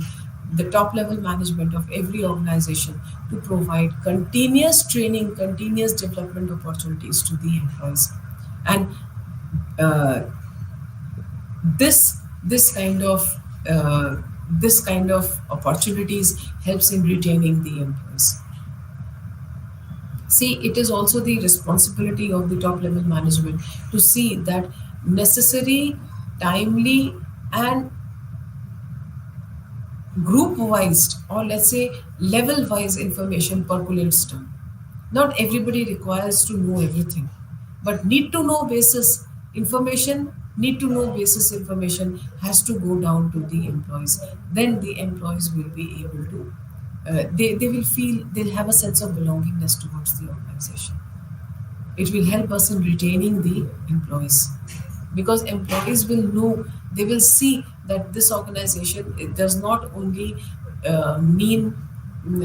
the top level management of every organization, to provide continuous training, continuous development opportunities to the employees. And uh, this kind of opportunities helps in retaining the employees. See, it is also the responsibility of the top level management to see that necessary, timely, and group wise, or let's say level wise information percolates down. Not everybody requires to know everything, but need to know basis information has to go down to the employees. Then the employees will be able to, they will feel, they'll have a sense of belongingness towards the organization. It will help us in retaining the employees, because employees will know, they will see that this organization, it does not only mean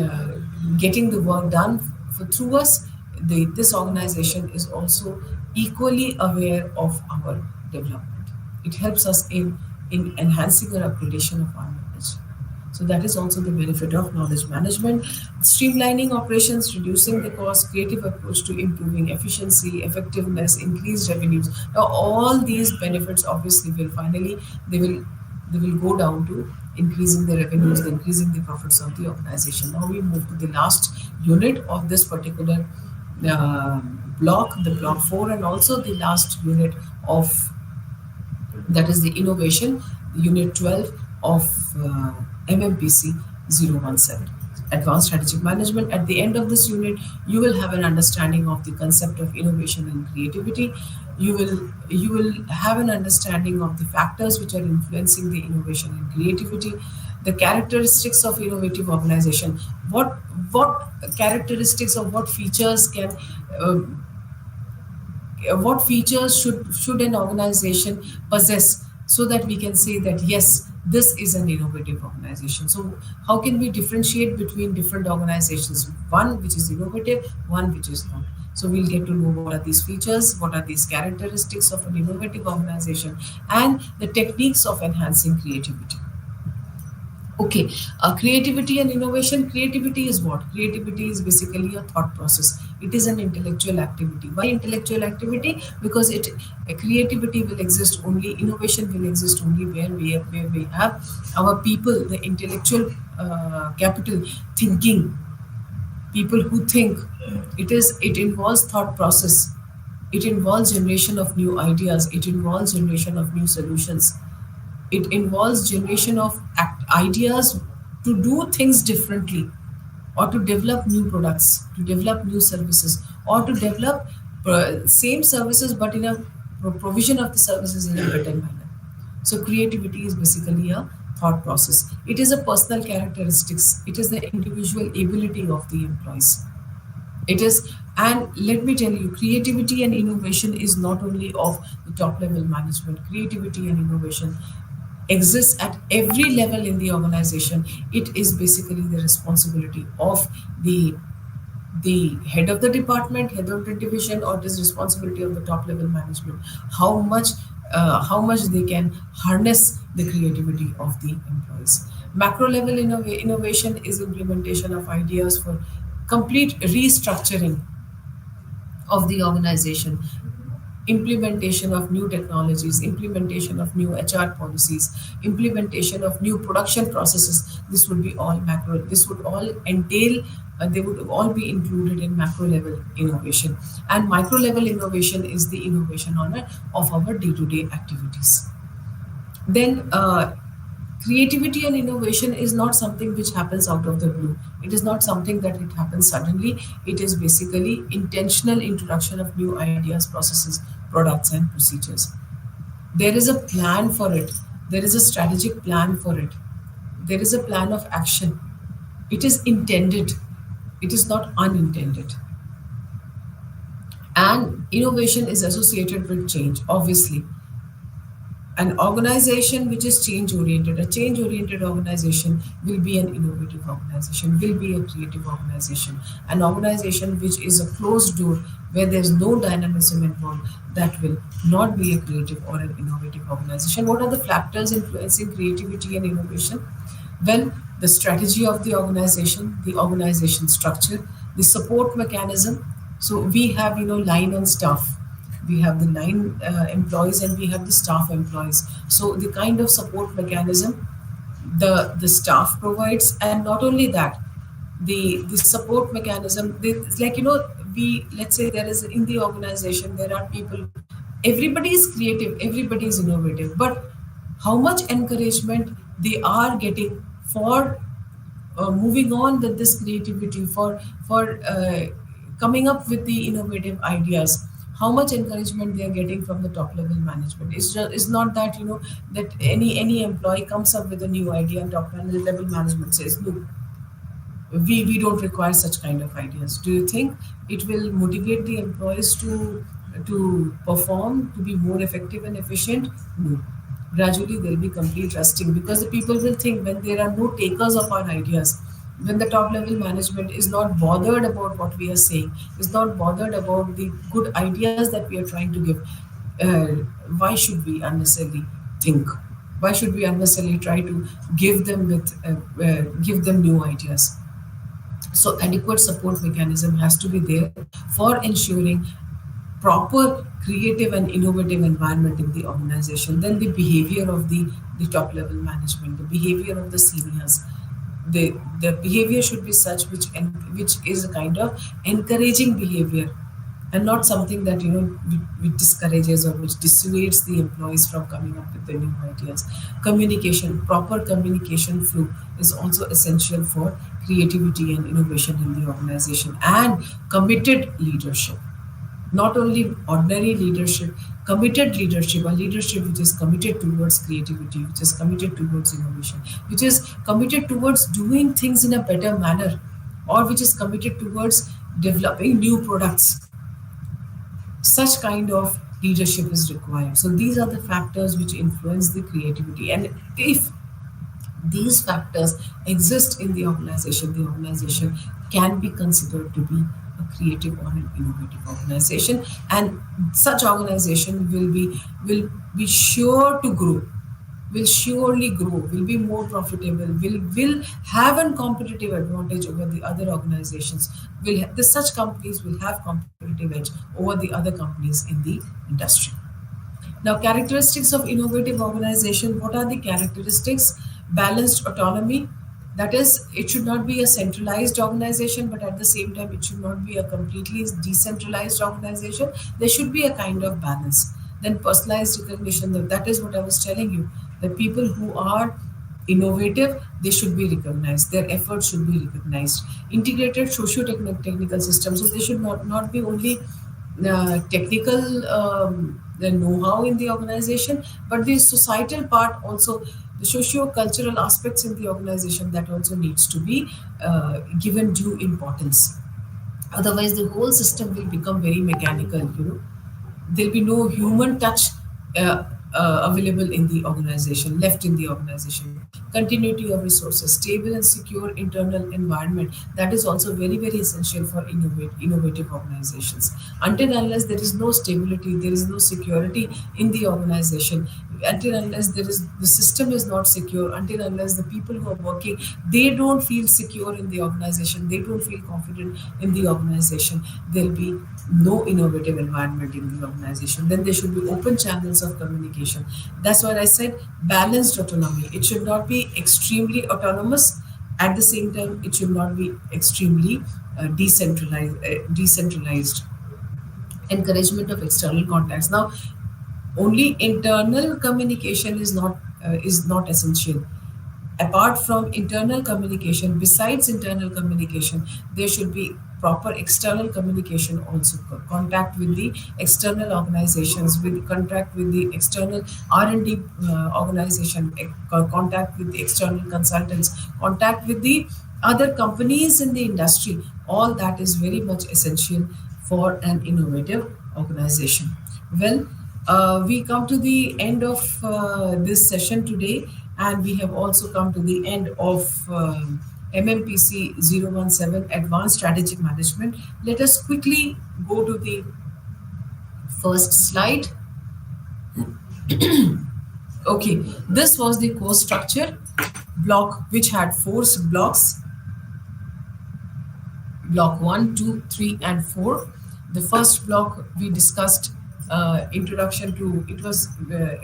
uh, getting the work done through us. This organization is also equally aware of our development. It helps us in enhancing or upgradation of our knowledge. So that is also the benefit of knowledge management. Streamlining operations, reducing the cost, creative approach to improving efficiency, effectiveness, increased revenues. Now all these benefits obviously will finally, they will they will go down to increasing the revenues, increasing the profits of the organization. Now we move to the last unit of this particular uh, block, the block 4, and also the last unit of, that is the innovation, unit 12 of MMPC 017, advanced strategic management. At the end of this unit, you will have an understanding of the concept of innovation and creativity. You will have an understanding of the factors which are influencing the innovation and creativity, the characteristics of innovative organization, what characteristics or what features can uh, what features should an organization possess, so that we can say that yes, this is an innovative organization. So how can we differentiate between different organizations, one which is innovative, one which is not? So we'll get to know what are these features, what are these characteristics of an innovative organization, and the techniques of enhancing creativity. Okay, creativity and innovation. Creativity is what? Creativity is basically a thought process. It is an intellectual activity. Why intellectual activity? Because creativity will exist only, innovation will exist only where we have our people, the intellectual capital, thinking, people who think. It involves thought process. It involves generation of new ideas. It involves generation of new solutions. It involves generation of ideas to do things differently, or to develop new products, to develop new services, or to develop same services but in a provision of the services in a better manner. So creativity is basically a thought process. It is a personal characteristics. It is the individual ability of the employees. It is, and let me tell you, creativity and innovation is not only of the top level management. Creativity and innovation exists at every level in the organization. It is basically the responsibility of the head of the department, head of the division, or it is responsibility of the top level management. How much they can harness the creativity of the employees. Macro level innovation is implementation of ideas for complete restructuring of the organization, implementation of new technologies, implementation of new HR policies, implementation of new production processes. This would be all macro. This would all entail. They would all be included in macro level innovation, and micro level innovation is the innovation on of our day-to-day activities. Then creativity and innovation is not something which happens out of the blue. It is not something that it happens suddenly. It is basically intentional introduction of new ideas, processes, products, and procedures. There is a plan for it. There is a strategic plan for it. There is a plan of action. It is intended. It is not unintended. And innovation is associated with change, obviously. An organization which is change oriented, a change oriented organization will be an innovative organization, will be a creative organization. An organization which is a closed door where there's no dynamism involved, that will not be a creative or an innovative organization. What are the factors influencing creativity and innovation? Well, the strategy of the organization structure, the support mechanism. So we have, line on staff, we have the line employees, and we have the staff employees. So the kind of support mechanism the staff provides, and not only that, the support mechanism, it's like, we, let's say there is in the organization there are people, everybody is creative, everybody is innovative, but how much encouragement they are getting for moving on with this creativity, for coming up with the innovative ideas, how much encouragement they are getting from the top level management. It's not that, that any employee comes up with a new idea and top level management says, look, we don't require such kind of ideas. Do you think it will motivate the employees to perform, to be more effective and efficient? No. Gradually there will be complete rusting, because the people will think, when there are no takers of our ideas, when the top level management is not bothered about what we are saying, is not bothered about the good ideas that we are trying to give, uh, why should we unnecessarily think? Why should we unnecessarily try to give them new ideas? So adequate support mechanism has to be there for ensuring proper creative and innovative environment in the organization. Then the behavior of the top level management, the behavior of the seniors, the behavior should be such which is a kind of encouraging behavior, and not something that, which discourages or which dissuades the employees from coming up with the new ideas. Communication, proper communication flow is also essential for creativity and innovation in the organization. And committed leadership, not only ordinary leadership, committed leadership, a leadership which is committed towards creativity, which is committed towards innovation, which is committed towards doing things in a better manner, or which is committed towards developing new products. Such kind of leadership is required. So these are the factors which influence the creativity. And if these factors exist in the organization can be considered to be a creative or an innovative organization, and such organization will be sure to grow, will surely grow, will be more profitable, will have a competitive advantage over the other organizations. Such companies will have competitive edge over the other companies in the industry. Now, characteristics of innovative organization. What are the characteristics? Balanced autonomy. That is, it should not be a centralized organization, but at the same time, it should not be a completely decentralized organization. There should be a kind of balance. Then personalized recognition. That is what I was telling you. The people who are innovative, they should be recognized. Their efforts should be recognized. Integrated socio-technical systems. So they should not be only technical the know-how in the organization, but the societal part also, the socio-cultural aspects in the organization, that also needs to be given due importance. Otherwise, the whole system will become very mechanical. There'll be no human touch available in the organization, left in the organization. Continuity of resources, stable and secure internal environment. That is also very, very essential for innovative organizations. Until unless there is no stability, there is no security in the organization, until unless there is the system is not secure, until unless the people who are working, they don't feel secure in the organization, they don't feel confident in the organization, there'll be no innovative environment in the organization. Then there should be open channels of communication. That's what I said, balanced autonomy. It should not be extremely autonomous, at the same time it should not be extremely decentralized. Encouragement of external contacts. Now, only internal communication is not essential. Apart from internal communication, besides internal communication, there should be proper external communication also. Contact with the external organizations, with contact with the external R&D organization, contact with the external consultants, contact with the other companies in the industry. All that is very much essential for an innovative organization. Well, we come to the end of this session today, and we have also come to the end of MMPC 017 Advanced Strategic Management. Let us quickly go to the first slide. Okay, this was the course structure block, which had four blocks: block 1, 2, 3, and 4. The first block we discussed introduction to, it was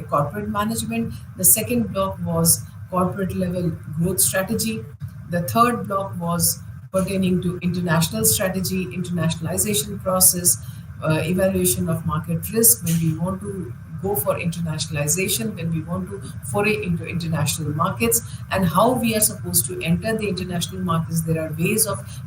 corporate management. The second block was corporate level growth strategy. The third block was pertaining to international strategy, internationalization process, evaluation of market risk when we want to go for internationalization, when we want to foray into international markets, and how we are supposed to enter the international markets. There are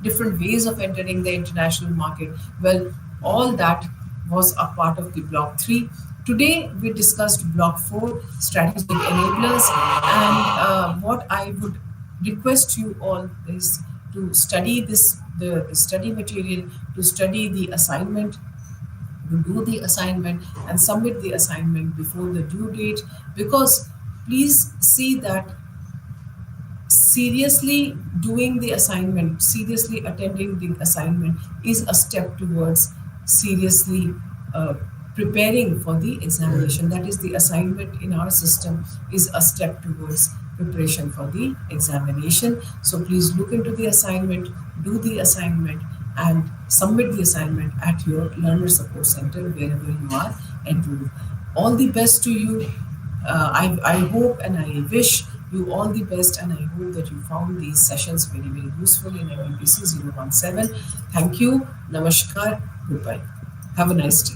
different ways of entering the international market. Well, all that was a part of the block 3. Today we discussed block 4, strategic enablers, and what I would request you all is to study the study material, to study the assignment, to do the assignment and submit the assignment before the due date, because please see that seriously doing the assignment, seriously attending the assignment is a step towards seriously preparing for the examination. That is, the assignment in our system is a step towards preparation for the examination. So please look into the assignment, do the assignment, and submit the assignment at your learner support center wherever you are enrolled. All the best to you. I hope and I wish you all the best, and I hope that you found these sessions very, very useful in MMPC 017. Thank you. Namaskar. Goodbye. Have a nice day.